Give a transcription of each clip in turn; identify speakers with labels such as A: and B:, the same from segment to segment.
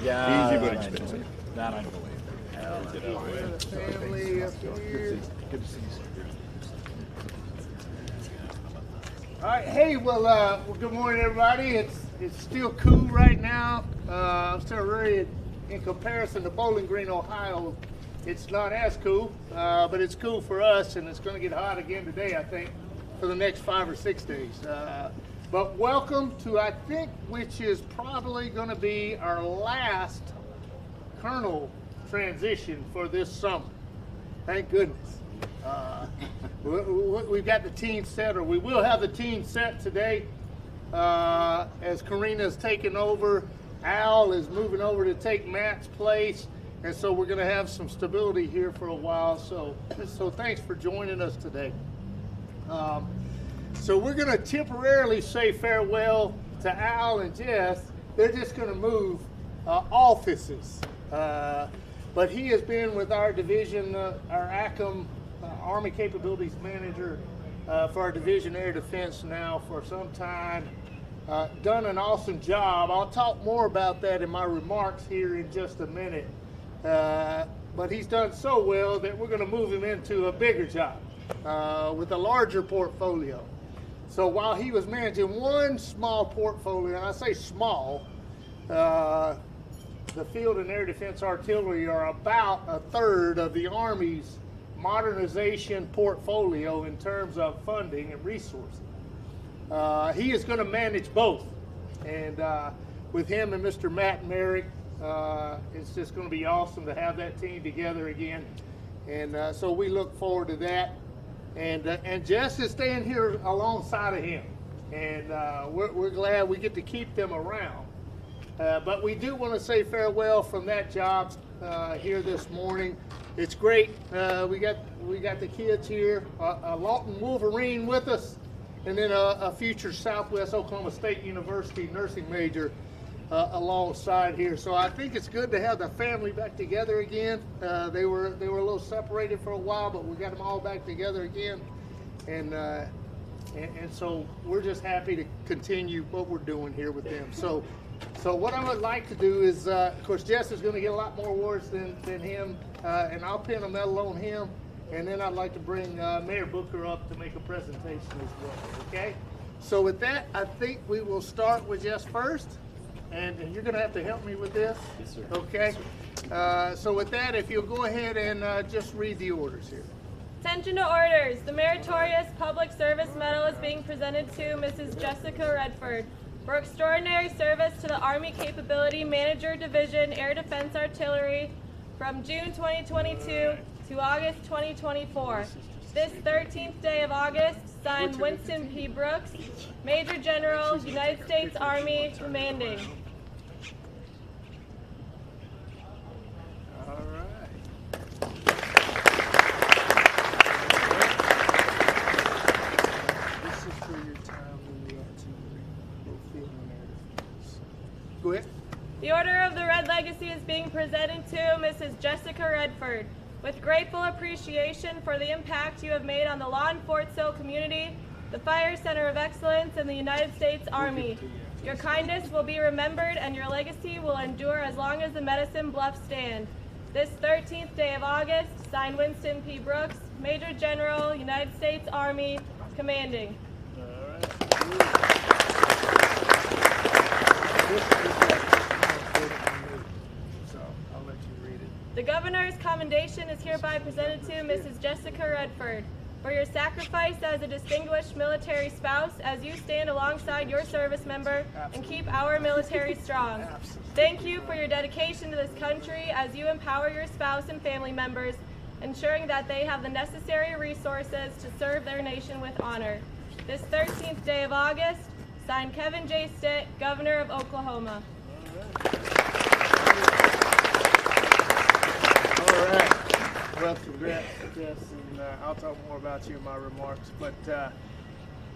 A: Yeah, easy but expensive.
B: That I believe.
C: Family up here.
A: Good to see you, sir.
C: All right, hey, well, good morning, everybody. It's still cool right now. I'm still really, in comparison to Bowling Green, Ohio, it's not as cool, but it's cool for us, and it's going to get hot again today, I think, for the next 5 or 6 days. But welcome to, I think, which is probably going to be our last Colonel transition for this summer. Thank goodness. We've got the team set, or we will have the team set today as Carina's taken over. Al is moving over to take Matt's place, and so we're going to have some stability here for a while. So thanks for joining us today. So we're going to temporarily say farewell to Al and Jess. They're just going to move offices. But he has been with our division, our ACM Army Capabilities Manager for our Division Air Defense now for some time. Done an awesome job. I'll talk more about that in my remarks here in just a minute. But he's done so well that we're going to move him into a bigger job with a larger portfolio. So while he was managing one small portfolio, and I say small, the Field and Air Defense Artillery are about a third of the Army's modernization portfolio in terms of funding and resources. He is going to manage both, and with him and Mr. Matt Merrick, it's just going to be awesome to have that team together again, and so we look forward to that. And Jess is staying here alongside of him, and we're glad we get to keep them around. But we do want to say farewell from that job here this morning. It's great. We got the kids here, a Lawton Wolverine with us, and then a future Southwest Oklahoma State University nursing major alongside here. So I think it's good to have the family back together again. They were a little separated for a while, but we got them all back together again, and so we're just happy to continue what we're doing here with them. So what I would like to do is, of course, Jess is going to get a lot more awards than him, and I'll pin a medal on him, and then I'd like to bring Mayor Booker up to make a presentation as well, okay? So with that, I think we will start with Jess first, and you're going to have to help me with this.
B: Yes, sir.
C: Okay? So with that, if you'll go ahead and just read the orders here.
D: Attention to orders. The Meritorious Public Service Medal is being presented to Mrs. Jessica Redford for extraordinary service to the Army Capability Manager Division Air Defense Artillery from June 2022 to August 2024. This 13th day of August, signed Winston P. Brooks, Major General, United States Army, commanding.
C: All right. This is for your time in the artillery, both field and air defense. Go ahead.
D: The Order of the Red Legacy is being presented to Mrs. Jessica Redford. With grateful appreciation for the impact you have made on the law and Fort Sill community, the Fire Center of Excellence, and the United States Army. Your kindness will be remembered and your legacy will endure as long as the Medicine Bluffs stand. This 13th day of August, signed Winston P. Brooks, Major General, United States Army, commanding.
C: So I'll let you read it.
D: The Governor's commendation is hereby presented to Mrs. Jessica Redford for your sacrifice as a distinguished military spouse as you stand alongside your service member and keep our military strong. Thank you for your dedication to this country as you empower your spouse and family members, ensuring that they have the necessary resources to serve their nation with honor. This 13th day of August, signed Kevin J. Stitt, Governor of Oklahoma.
C: All right. Well, congrats, Jess, and I'll talk more about you in my remarks. But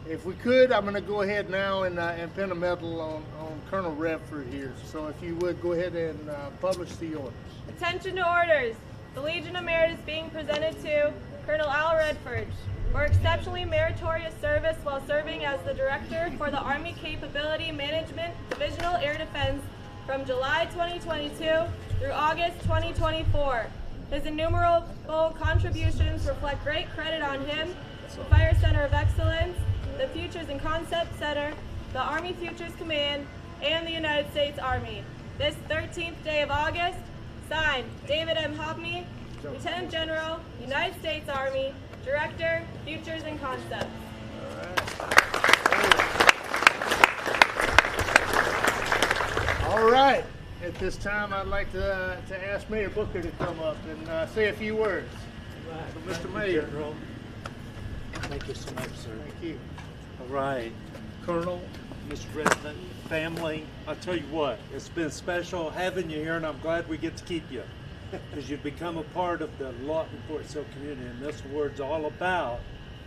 C: if we could, I'm going to go ahead now and pin a medal on Colonel Redford here. So if you would, go ahead and publish the orders.
D: Attention to orders. The Legion of Merit is being presented to Colonel Al Redford for exceptionally meritorious service while serving as the Director for the Army Capability Management Divisional Air Defense from July 2022 through August 2024. His innumerable contributions reflect great credit on him, the Fire Center of Excellence, the Futures and Concept Center, the Army Futures Command, and the United States Army. This 13th day of August, signed, David M. Hobney, Lieutenant General, United States Army, Director, Futures and Concepts.
C: All right. At this time, I'd like to ask Mayor Booker to come up and say a few words. So, Mr. Mayor.
A: Thank you so much, sir.
C: Thank you.
A: All right, Colonel, Mr. Redford, family, I'll tell you what, it's been special having you here, and I'm glad we get to keep you because you've become a part of the Lawton Fort Sill community, and this award's all about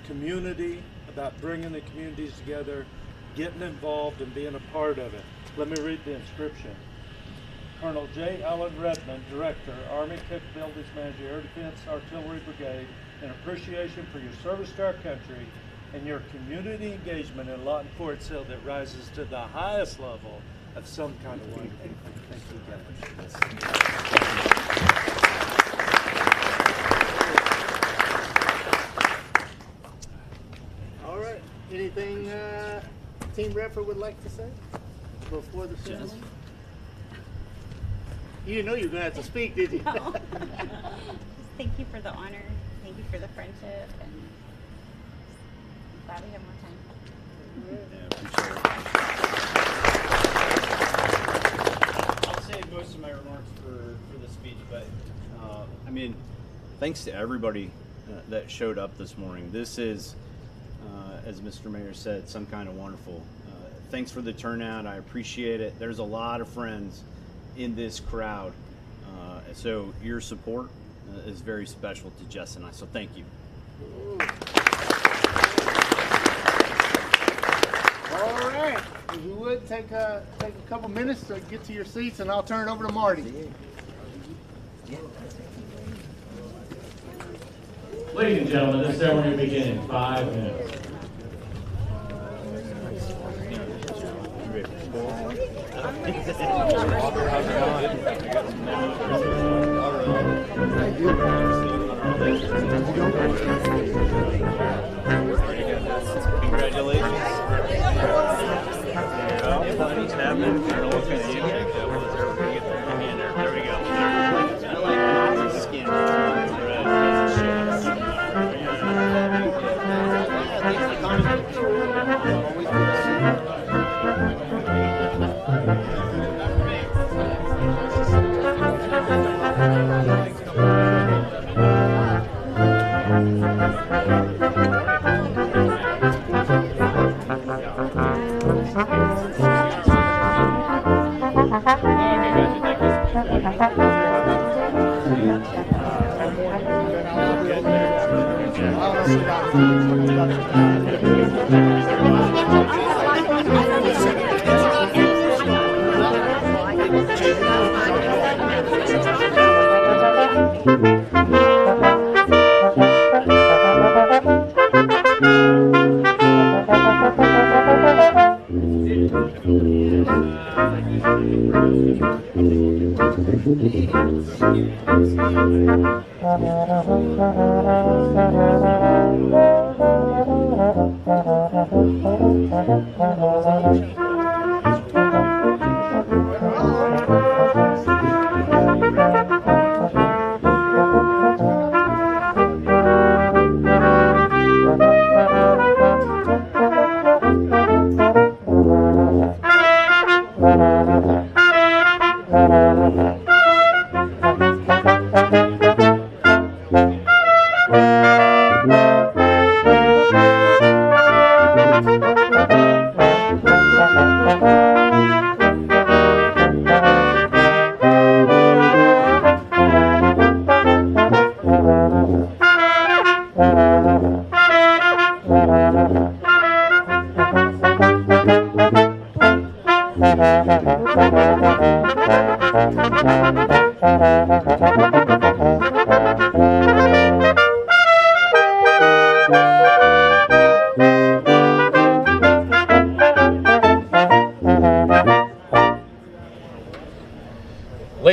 A: community, about bringing the communities together, getting involved, and being a part of it. Let me read the inscription. Colonel J. Allen Redmond, Director, Army Capabilities Manager, Air Defense Artillery Brigade, in appreciation for your service to our country and your community engagement in Lawton Fort Sill that rises to the highest level of some kind of wonderful. Thank you, guys.
C: All right. Anything Team Redford would like to say before the ceremony? You didn't know you were going to have to speak, did you?
B: No. Just thank you for the honor. Thank you for the friendship, and glad we have more time.
E: I'll save most of my remarks for the speech, but I mean, thanks to everybody that showed up this morning. This is, as Mr. Mayor said, some kind of wonderful. Thanks for the turnout. I appreciate it. There's a lot of friends in this crowd, so your support is very special to Jess and I, so thank you.
C: All right. If you would take a couple minutes to get to your seats, and I'll turn it over to Marty.
F: Ladies and gentlemen, this ceremony will begin in 5 minutes.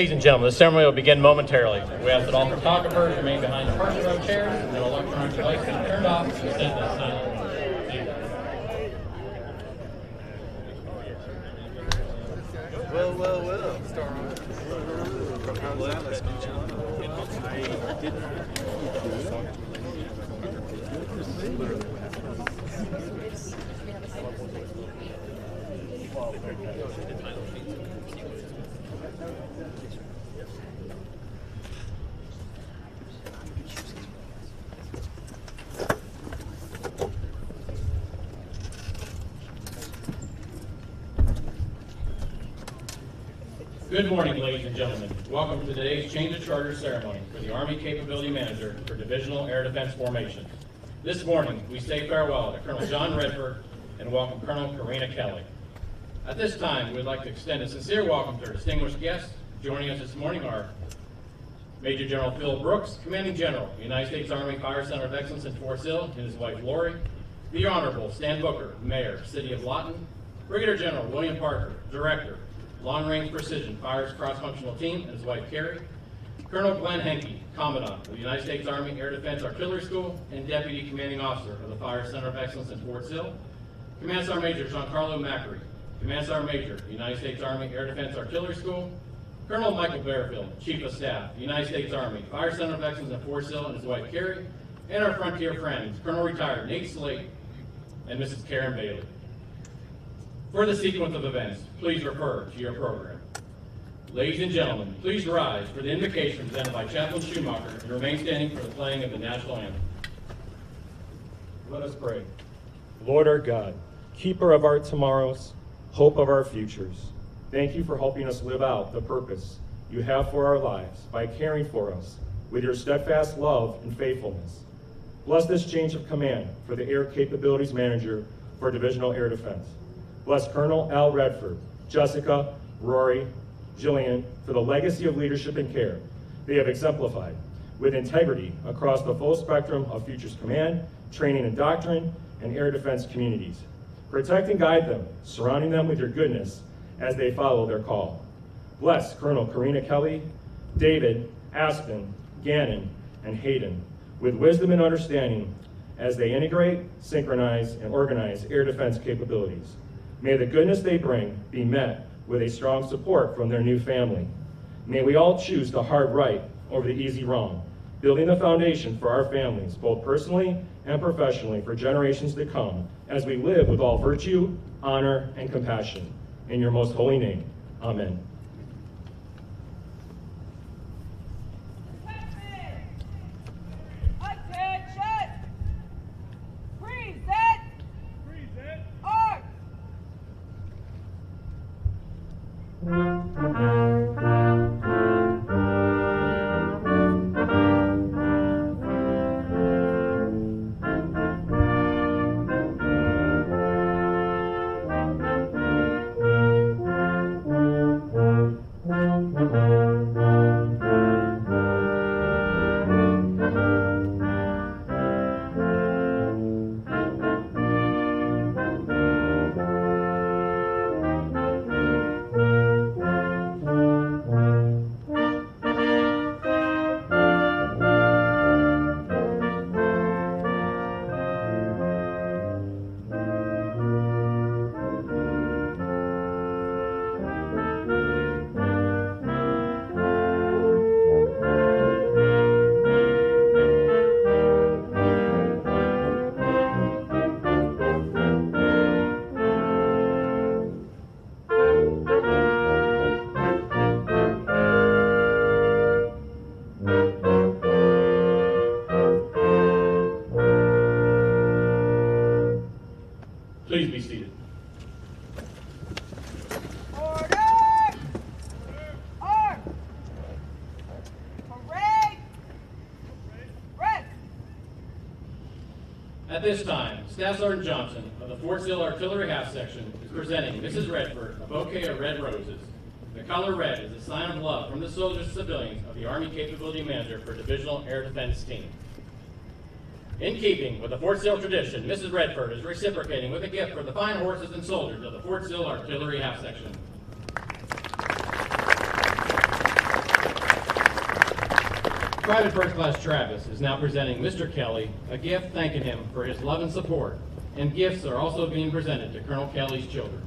F: Ladies and gentlemen, the ceremony will begin momentarily. We ask that all photographers remain behind the parking row chairs and electronic devices be turned off and set that silent.
E: Well.
F: Good morning, ladies and gentlemen. Welcome to today's Change of Charter ceremony for the Army Capability Manager for Divisional Air Defense Formation. This morning, we say farewell to Colonel John Redford and welcome Colonel Carina Kelley. At this time, we'd like to extend a sincere welcome to our distinguished guests. Joining us this morning are Major General Phil Brooks, Commanding General, United States Army Fire Center of Excellence in Fort Sill, and his wife Lori, the Honorable Stan Booker, Mayor, City of Lawton, Brigadier General William Parker, Director, Long Range Precision Fires Cross-Functional Team, and his wife Carrie, Colonel Glenn Henke, Commandant of the United States Army Air Defense Artillery School and Deputy Commanding Officer of the Fire Center of Excellence in Fort Sill, Command Sergeant Major Giancarlo Macri, Command Sergeant Major, United States Army Air Defense Artillery School, Colonel Michael Bearfield, Chief of Staff, United States Army Fire Center of Excellence in Fort Sill, and his wife Carrie, and our frontier friends, Colonel Retired Nate Slate and Mrs. Karen Bailey. For the sequence of events, please refer to your program. Ladies and gentlemen, please rise for the invocation presented by Chaplain Schumacher and remain standing for the playing of the national anthem. Let us pray.
G: Lord our God, keeper of our tomorrows, hope of our futures, thank you for helping us live out the purpose you have for our lives by caring for us with your steadfast love and faithfulness. Bless this change of command for the Air Capabilities Manager for Divisional Air Defense. Bless Colonel Al Redford, Jessica, Rory, Jillian for the legacy of leadership and care they have exemplified with integrity across the full spectrum of Futures Command, training and doctrine, and air defense communities. Protect and guide them, surrounding them with your goodness as they follow their call. Bless Colonel Carina Kelley, David, Aspen, Gannon, and Hayden with wisdom and understanding as they integrate, synchronize, and organize air defense capabilities. May the goodness they bring be met with a strong support from their new family. May we all choose the hard right over the easy wrong, building the foundation for our families, both personally and professionally, for generations to come, as we live with all virtue, honor, and compassion. In your most holy name, amen. Please be seated.
H: Order! Arm! Parade! Rest!
F: At this time, Staff Sergeant Johnson of the Fort Sill Artillery Half Section is presenting Mrs. Redford a bouquet of red roses. The color red is a sign of love from the soldiers and civilians of the Army Capability Manager for Divisional Air Defense Team. In keeping with the Fort Sill tradition, Mrs. Redford is reciprocating with a gift for the fine horses and soldiers of the Fort Sill Artillery Half Section. Private First Class Travis is now presenting Mr. Kelley a gift thanking him for his love and support, and gifts are also being presented to Colonel Kelley's children.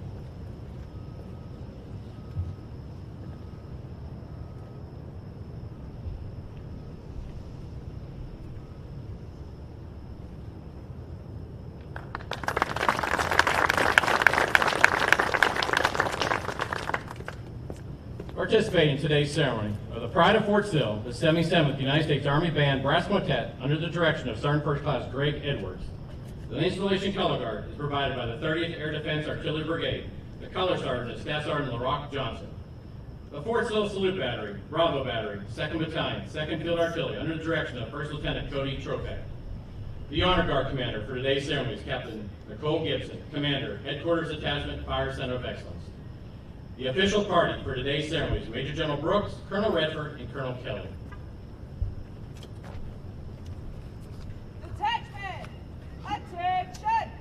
F: Participating in today's ceremony are the Pride of Fort Sill, the 77th United States Army Band Brass Quartet under the direction of Sergeant First Class Greg Edwards. The installation color guard is provided by the 30th Air Defense Artillery Brigade. The color sergeant is Staff Sergeant LaRock Johnson. The Fort Sill Salute Battery, Bravo Battery, 2nd Battalion, 2nd Field Artillery under the direction of First Lieutenant Cody Tropak. The Honor Guard Commander for today's ceremony is Captain Nicole Gibson, Commander, Headquarters Attachment Fire Center of Excellence. The official party for today's ceremony is Major General Brooks, Colonel Redford, and Colonel Kelley.
H: Detachment, attention.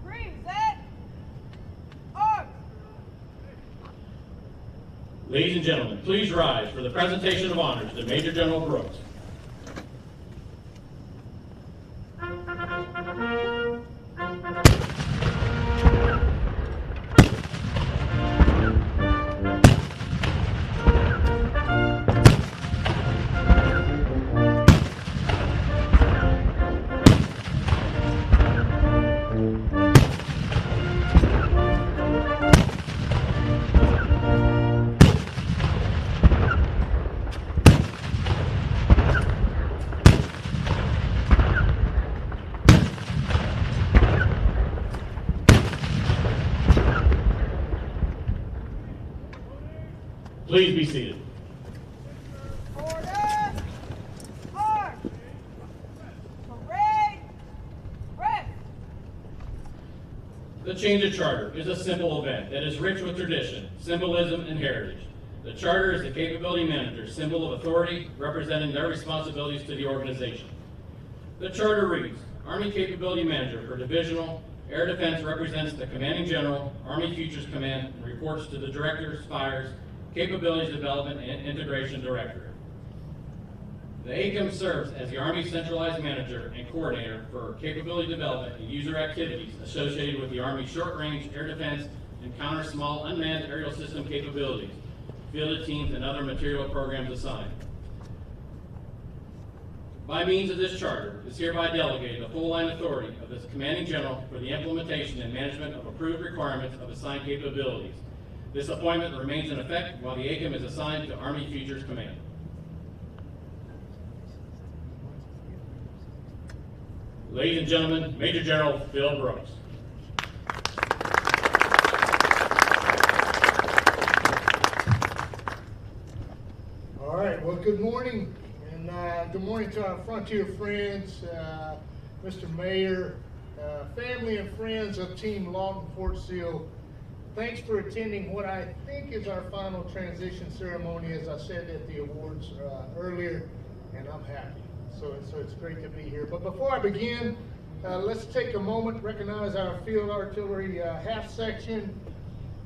H: Present arms.
F: Ladies and gentlemen, please rise for the presentation of honors to Major General Brooks. Please be seated.
H: Order. Arms. Parade. Rest.
F: The change of charter is a simple event that is rich with tradition, symbolism, and heritage. The charter is the capability manager's symbol of authority representing their responsibilities to the organization. The charter reads, Army Capability Manager for Divisional Air Defense represents the Commanding General, Army Futures Command, and reports to the Director, Fires, Capabilities Development and Integration Director. The ACM serves as the Army Centralized Manager and Coordinator for capability development and user activities associated with the Army Short-Range Air Defense and Counter Small Unmanned Aerial System capabilities, fielded teams, and other material programs assigned. By means of this charter, is hereby delegated the full line authority of the Commanding General for the implementation and management of approved requirements of assigned capabilities. This appointment remains in effect while the ACM is assigned to Army Futures Command. Ladies and gentlemen, Major General Phil Brooks.
C: All right, well, good morning, and good morning to our Frontier friends, Mr. Mayor, family and friends of Team Lawton Fort Sill. Thanks for attending what I think is our final transition ceremony, as I said at the awards earlier, and I'm happy. So it's great to be here. But before I begin, let's take a moment to recognize our Field Artillery half section,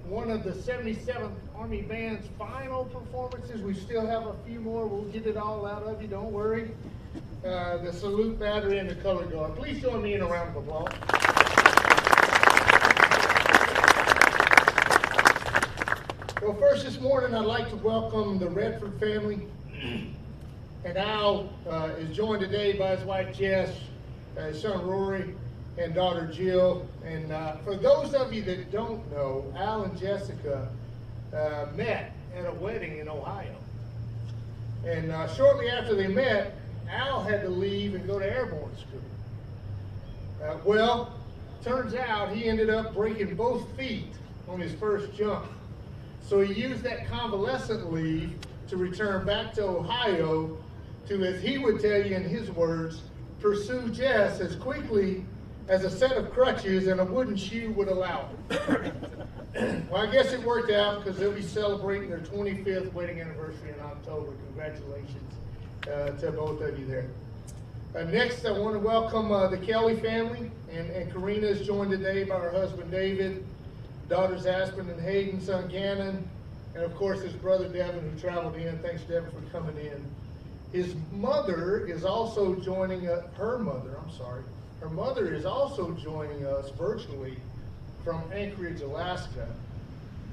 C: one of the 77th Army Band's final performances. We still have a few more. We'll get it all out of you, don't worry. The Salute Battery and the Color Guard. Please join me in a round of applause. Well, first this morning, I'd like to welcome the Redford family. And Al is joined today by his wife Jess, his son Rory, and daughter Jill. And for those of you that don't know, Al and Jessica met at a wedding in Ohio. And shortly after they met, Al had to leave and go to airborne school. Well, turns out he ended up breaking both feet on his first jump. So he used that convalescent leave to return back to Ohio to, as he would tell you in his words, pursue Jess as quickly as a set of crutches and a wooden shoe would allow him. Well, I guess it worked out because they'll be celebrating their 25th wedding anniversary in October. Congratulations to both of you there. Next, I want to welcome the Kelley family, and Carina is joined today by her husband David, daughters Aspen and Hayden, son Gannon, And of course, his brother Devin, who traveled in. Thanks, Devin, for coming in. His mother is also joining her mother is also joining us virtually from Anchorage, Alaska.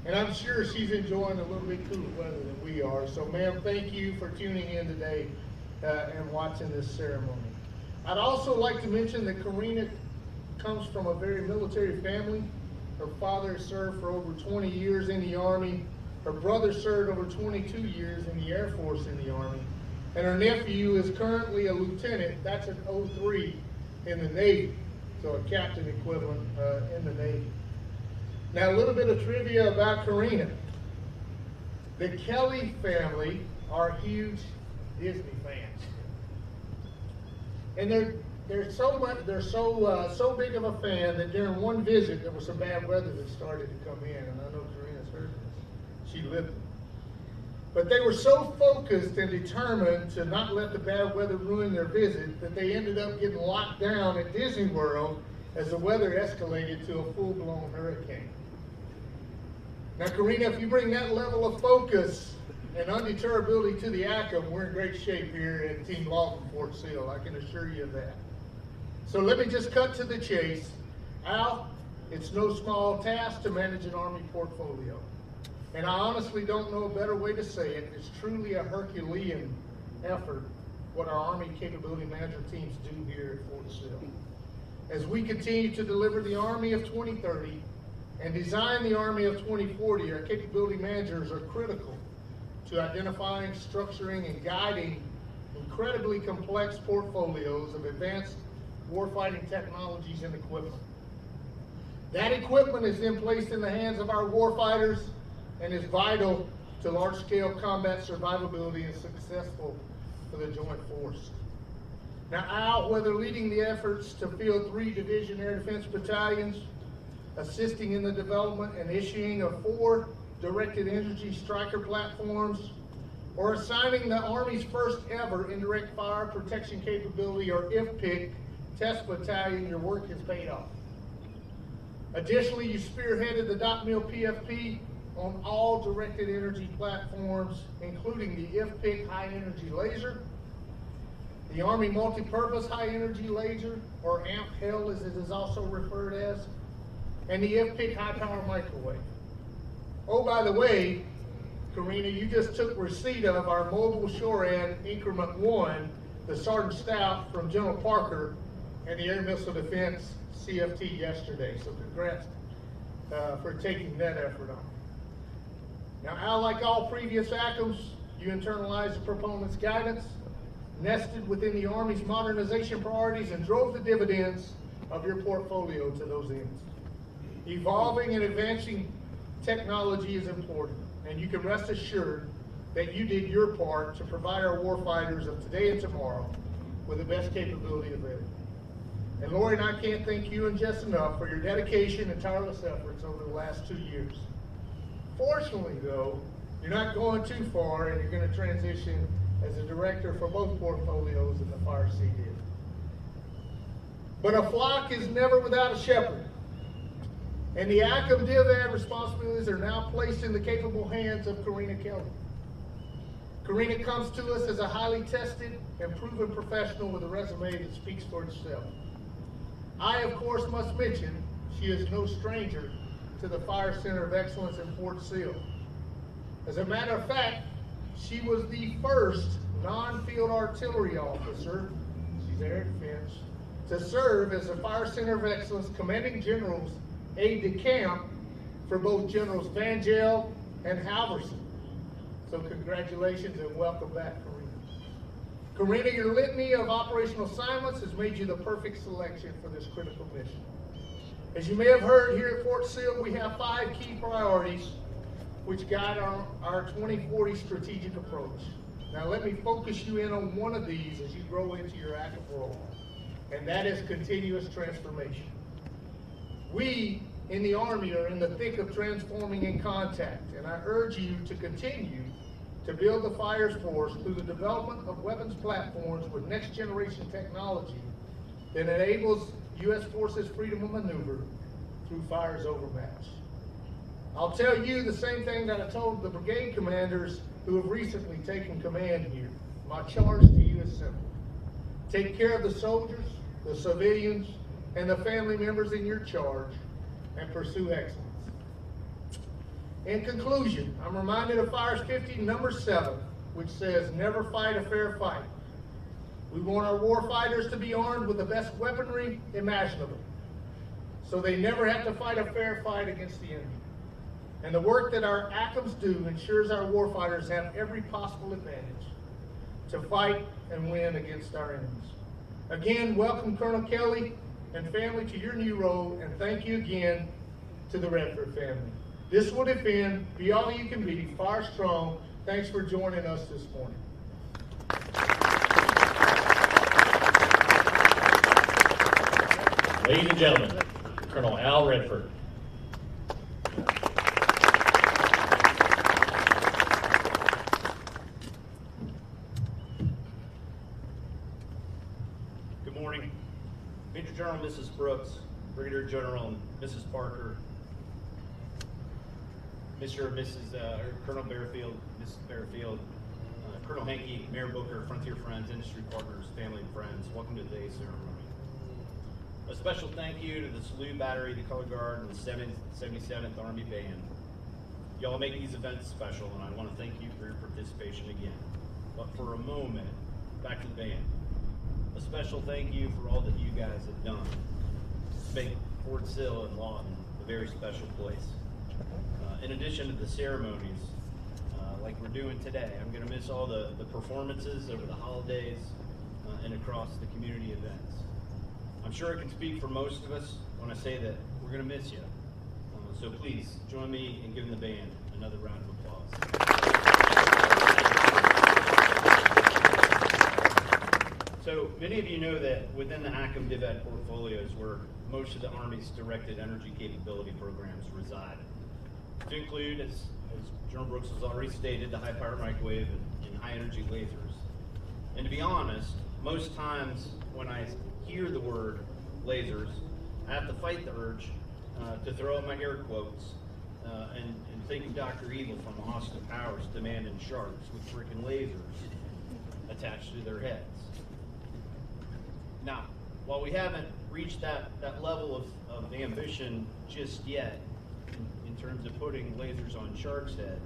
C: And I'm sure she's enjoying a little bit cooler weather than we are. So, ma'am, thank you for tuning in today and watching this ceremony. I'd also like to mention that Carina comes from a very military family. Her father served for over 20 years in the Army. Her brother served over 22 years in the Air Force in the Army. And her nephew is currently a lieutenant, that's an 03 in the Navy, so a captain equivalent in the Navy. Now, a little bit of trivia about Carina. The Kelley family are huge Disney fans. And they're so big of a fan that during one visit there was some bad weather that started to come in, and I know Carina's heard this. She lived it. But they were so focused and determined to not let the bad weather ruin their visit that they ended up getting locked down at Disney World as the weather escalated to a full-blown hurricane. Now, Carina, if you bring that level of focus and undeterrability to the ACM, we're in great shape here at Team Lawton Fort Sill. I can assure you of that. So let me just cut to the chase. Al, it's no small task to manage an Army portfolio. And I honestly don't know a better way to say it. It's truly a Herculean effort what our Army Capability Manager teams do here at Fort Sill. As we continue to deliver the Army of 2030 and design the Army of 2040, our Capability Managers are critical to identifying, structuring, and guiding incredibly complex portfolios of advanced warfighting technologies and equipment. That equipment is then placed in the hands of our warfighters and is vital to large-scale combat survivability and successful for the joint force. Now, Al, whether leading the efforts to field 3 Division Air Defense Battalions, assisting in the development and issuing of 4 directed energy striker platforms, or assigning the Army's first ever indirect fire protection capability, or IFPC, test battalion, your work has paid off. Additionally, you spearheaded the Dot Mill PFP on all directed energy platforms, including the IFPC high energy laser, the Army multi-purpose high energy laser, or AMP-HEL as it is also referred as, and the IFPC high power microwave. Oh, by the way, Carina, you just took receipt of our mobile SHORAD Increment 1, the Sergeant Stout from General Parker and the Air Missile Defense CFT yesterday, so congrats for taking that effort on. Now, Al, like all previous ACMs, you internalized the proponent's guidance, nested within the Army's modernization priorities, and drove the dividends of your portfolio to those ends. Evolving and advancing technology is important, and you can rest assured that you did your part to provide our warfighters of today and tomorrow with the best capability available. And Lori and I can't thank you and Jess enough for your dedication and tireless efforts over the last 2 years. Fortunately, though, you're not going too far, and you're going to transition as a director for both portfolios in the Fire CDIV. But a flock is never without a shepherd, and the ACM DIVAD responsibilities are now placed in the capable hands of Carina Kelley. Carina comes to us as a highly tested and proven professional with a resume that speaks for itself. I, of course, must mention she is no stranger to the Fire Center of Excellence in Fort Sill. As a matter of fact, she was the first non-field artillery officer, she's Air Defense, to serve as the Fire Center of Excellence Commanding General's aide-de-camp for both Generals Vangel and Halverson. So congratulations and welcome back, Carina. Carina, your litany of operational assignments has made you the perfect selection for this critical mission. As you may have heard, here at Fort Sill, we have 5 key priorities which guide our 2040 strategic approach. Now let me focus you in on one of these as you grow into your active role, and that is continuous transformation. We in the Army are in the thick of transforming in contact, and I urge you to continue to build the Fire Force through the development of weapons platforms with next generation technology that enables U.S. Forces freedom of maneuver through fires overmatch. I'll tell you the same thing that I told the brigade commanders who have recently taken command here. My charge to you is simple. Take care of the soldiers, the civilians, and the family members in your charge, and pursue excellence. In conclusion, I'm reminded of Fires 50, number 7, which says, never fight a fair fight. We want our war fighters to be armed with the best weaponry imaginable, so they never have to fight a fair fight against the enemy. And the work that our ACMs do ensures our war fighters have every possible advantage to fight and win against our enemies. Again, welcome Colonel Kelley and family to your new role, and thank you again to the Redford family. This will defend, be all you can be, fire strong. Thanks for joining us this morning.
F: Ladies and gentlemen, Colonel Al Redford.
E: Good morning. Major General Mrs. Brooks, Brigadier General and Mrs. Parker, Mr. and Mrs. Colonel Bearfield, Mrs. Bearfield, Colonel Hankey, Mayor Booker, Frontier Friends, industry partners, family and friends, welcome to today's ceremony. A special thank you to the Salute Battery, the Color Guard, and the 77th Army Band. Y'all make these events special, and I want to thank you for your participation again. But for a moment, back to the band. A special thank you for all that you guys have done to make Fort Sill and Lawton a very special place. In addition to the ceremonies, like we're doing today, I'm going to miss all the performances over the holidays and across the community events. I'm sure I can speak for most of us when I say that we're going to miss you. So please join me in giving the band another round of applause. So many of you know that within the ACM DIVAD portfolios where most of the Army's directed energy capability programs reside. To include, as General Brooks has already stated, the high-power microwave and high-energy lasers. And to be honest, most times when I hear the word lasers, I have to fight the urge to throw up my air quotes and think of Dr. Evil from Austin Powers demanding sharks with freaking lasers attached to their heads. Now, while we haven't reached that level of ambition just yet, in terms of putting lasers on sharks' head,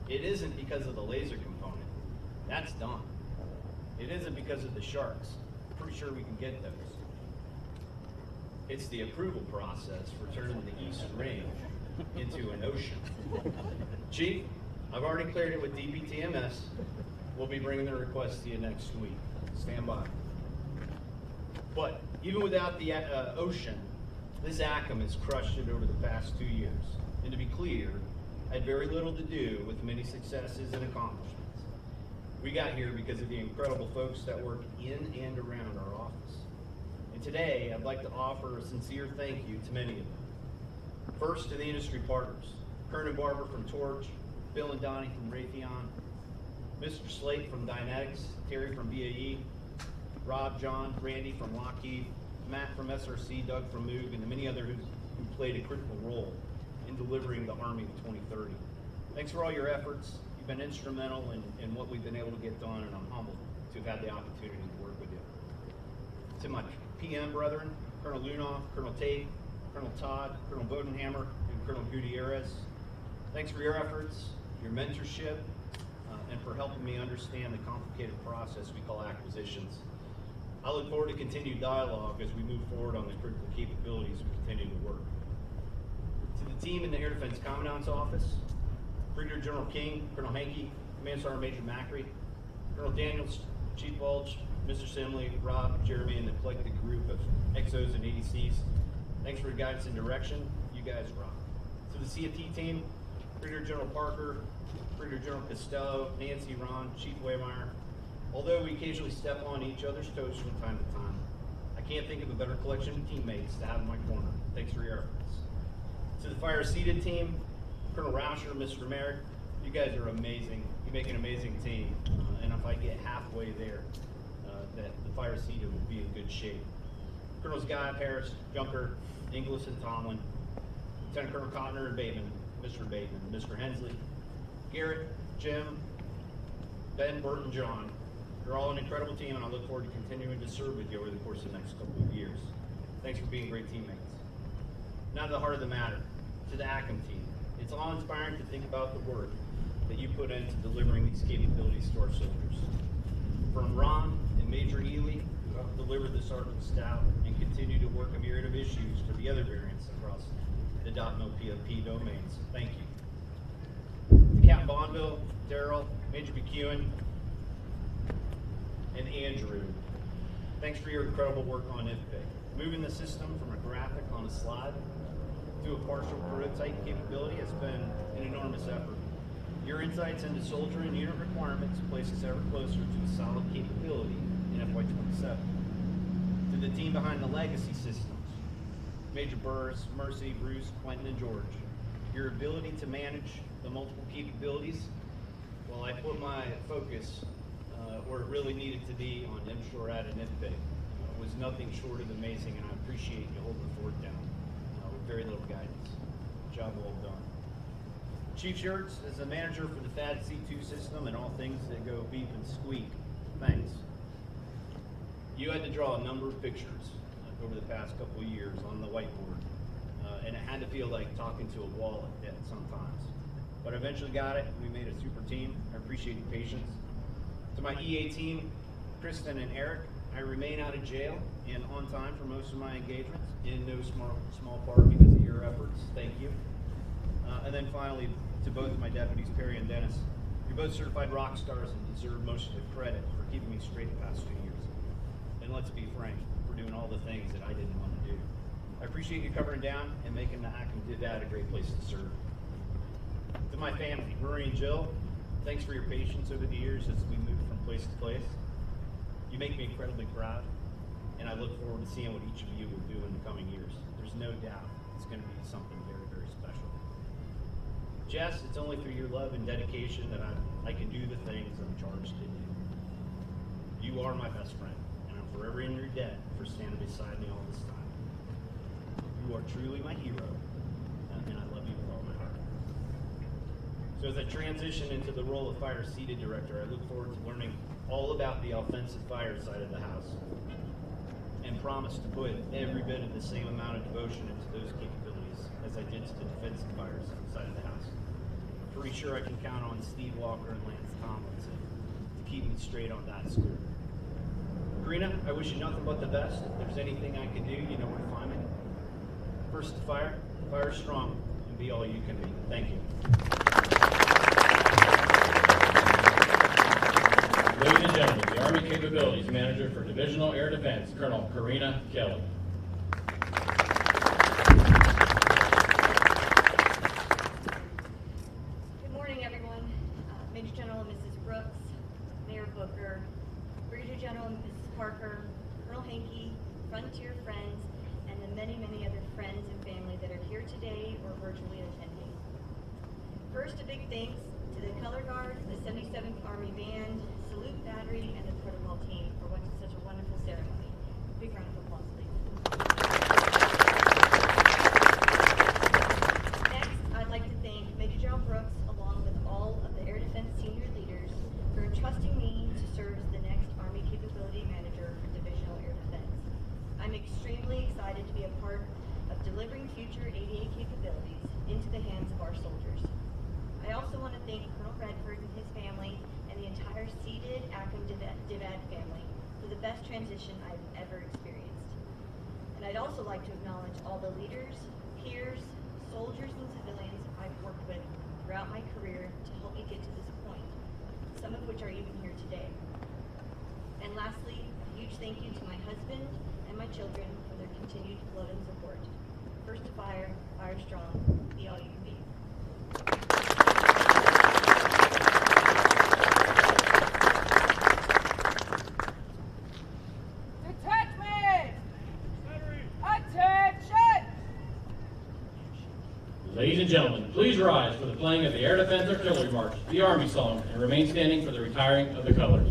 E: it isn't because of the laser component. That's done. It isn't because of the sharks. I'm pretty sure we can get those. It's the approval process for turning the East Range into an ocean. Chief, I've already cleared it with DPTMS. We'll be bringing the request to you next week. Stand by. But even without the ocean, this ACM has crushed it over the past 2 years. And to be clear, I had very little to do with many successes and accomplishments. We got here because of the incredible folks that work in and around our office. And today, I'd like to offer a sincere thank you to many of them. First, to the industry partners, Kern and Barber from Torch, Bill and Donnie from Raytheon, Mr. Slate from Dynetics, Terry from BAE, Rob, John, Randy from Lockheed, Matt from SRC, Doug from Moog, and the many others who played a critical role in delivering the Army to 2030. Thanks for all your efforts. You've been instrumental in what we've been able to get done, and I'm humbled to have had the opportunity to work with you. To my PM brethren, Colonel Lunoff, Colonel Tate, Colonel Todd, Colonel Bodenhammer, and Colonel Gutierrez, thanks for your efforts, your mentorship, and for helping me understand the complicated process we call acquisitions. I look forward to continued dialogue as we move forward on the critical capabilities we continue to work. To the team in the Air Defense Commandant's Office, Brigadier General King, Colonel Hankey, Command Sergeant Major Macri, Colonel Daniels, Chief Bulge, Mr. Simley, Rob, Jeremy, and the collected group of XOs and ADCs, thanks for your guidance and direction. You guys rock. To the CFT team, Brigadier General Parker, Brigadier General Costello, Nancy, Ron, Chief Waymeyer. Although we occasionally step on each other's toes from time to time, I can't think of a better collection of teammates to have in my corner. Thanks for your efforts. To the fire-seated team, Colonel Rauscher, Mr. Merrick, you guys are amazing. You make an amazing team. And if I get halfway there, that the fire-seated will be in good shape. Colonels Guy, Harris, Junker, Inglis, and Tomlin, Lieutenant Colonel Cotner and Bateman,
I: Mr. Bateman, Mr. Hensley, Garrett, Jim, Ben, Bert, and John. You're all an incredible team, and I look forward to continuing to serve with you over the course of the next couple of years. Thanks for being great teammates. Now to the heart of the matter, to the ACM team. It's awe-inspiring to think about the work that you put into delivering these capabilities to our soldiers. From Ron and Major Ely, who helped deliver the Sergeant Stout and continue to work a myriad of issues for the other variants across the .no PFP domains. Thank you. To Captain Bonneville, Daryl, Major McEwen, and Andrew, thanks for your incredible work on IFPIC. Moving the system from a graphic on a slide to a partial prototype capability has been an enormous effort. Your insights into soldier and unit requirements place us ever closer to a solid capability in FY27. To the team behind the legacy systems, Major Burris, Mercy, Bruce, Quentin, and George, your ability to manage the multiple capabilities, while I put my focus where it really needed to be on MSHORAD and IFPIC, was nothing short of amazing, and I appreciate you holding the fort down with very little guidance. Job well done. Chief Shirts, as a manager for the THAAD C2 system and all things that go beep and squeak, thanks. You had to draw a number of pictures over the past couple of years on the whiteboard, and it had to feel like talking to a wall at sometimes. But I eventually got it. We made a super team. I appreciate your patience. To my EA team, Kristen and Eric, I remain out of jail and on time for most of my engagements, in no small part because of your efforts. Thank you. And then finally, to both my deputies, Perry and Dennis, you're both certified rock stars and deserve most of the credit for keeping me straight the past 2 years. And let's be frank, for doing all the things that I didn't want to do. I appreciate you covering down and making the ACM DIVAD a great place to serve. To my family, Rory and Jill, thanks for your patience over the years as we move from place to place. You make me incredibly proud, and I look forward to seeing what each of you will do in the coming years. There's no doubt it's going to be something very, very special. Jess, it's only through your love and dedication that I can do the things I'm charged to do. You are my best friend, and I'm forever in your debt for standing beside me all this time. You are truly my hero, and I love you with all my heart. So as I transition into the role of Fire Seated Director, I look forward to learning all about the offensive fire side of the house, and promise to put every bit of the same amount of devotion into those capabilities as I did to the defensive fire side of the house. I'm pretty sure I can count on Steve Walker and Lance Tomlinson to keep me straight on that score. Carina, I wish you nothing but the best. If there's anything I can do, you know where to find me. First to fire strong, and be all you can be. Thank you.
F: Ladies and gentlemen, the Army Capabilities Manager for Divisional Air Defense, Colonel Carina Kelley.
J: Good morning, everyone. Major General Mrs. Brooks, Mayor Booker, Brigadier General Mrs. Parker, Colonel Hankey, Frontier friends, and the many, many other friends and family that are here today or virtually attending. First, a big thanks to the Color Guard, the 77th Army Band, Salute Battery, and the protocol team for such a wonderful ceremony. Big round of applause, please. Next, I'd like to thank Major General Brooks, along with all of the Air Defense senior leaders, for entrusting me to serve as the next Army Capability Manager for Divisional Air Defense. I'm extremely excited to be a part of delivering future ADA capabilities into the hands of our soldiers. I also want to thank Colonel Redford and his family and the entire seated ACM DIVAD family for the best transition I've ever experienced. And I'd also like to acknowledge all the leaders, peers, soldiers, and civilians I've worked with throughout my career to help me get to this point, some of which are even here today. And lastly, a huge thank you to my husband and my children for their continued love and support. First to fire strong, be all you can be.
H: Detachment! Attention!
F: Ladies and gentlemen, please rise for the playing of the Air Defense Artillery March, the Army Song, and remain standing for the retiring of the colors.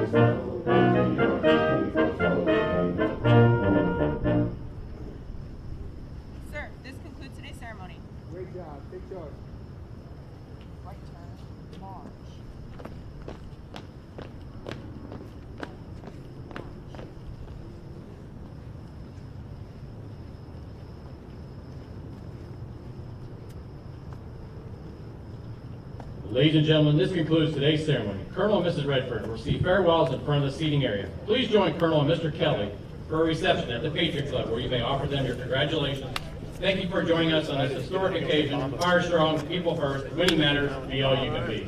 H: Sir, this concludes today's ceremony.
C: Great job. Take charge.
H: Right turn, march.
F: Ladies and gentlemen, this concludes today's ceremony. Colonel and Mrs. Redford will receive farewells in front of the seating area. Please join Colonel and Mr. Kelley for a reception at the Patriot Club where you may offer them your congratulations. Thank you for joining us on this historic occasion. Fire strong, people first, winning matters, be all you can be.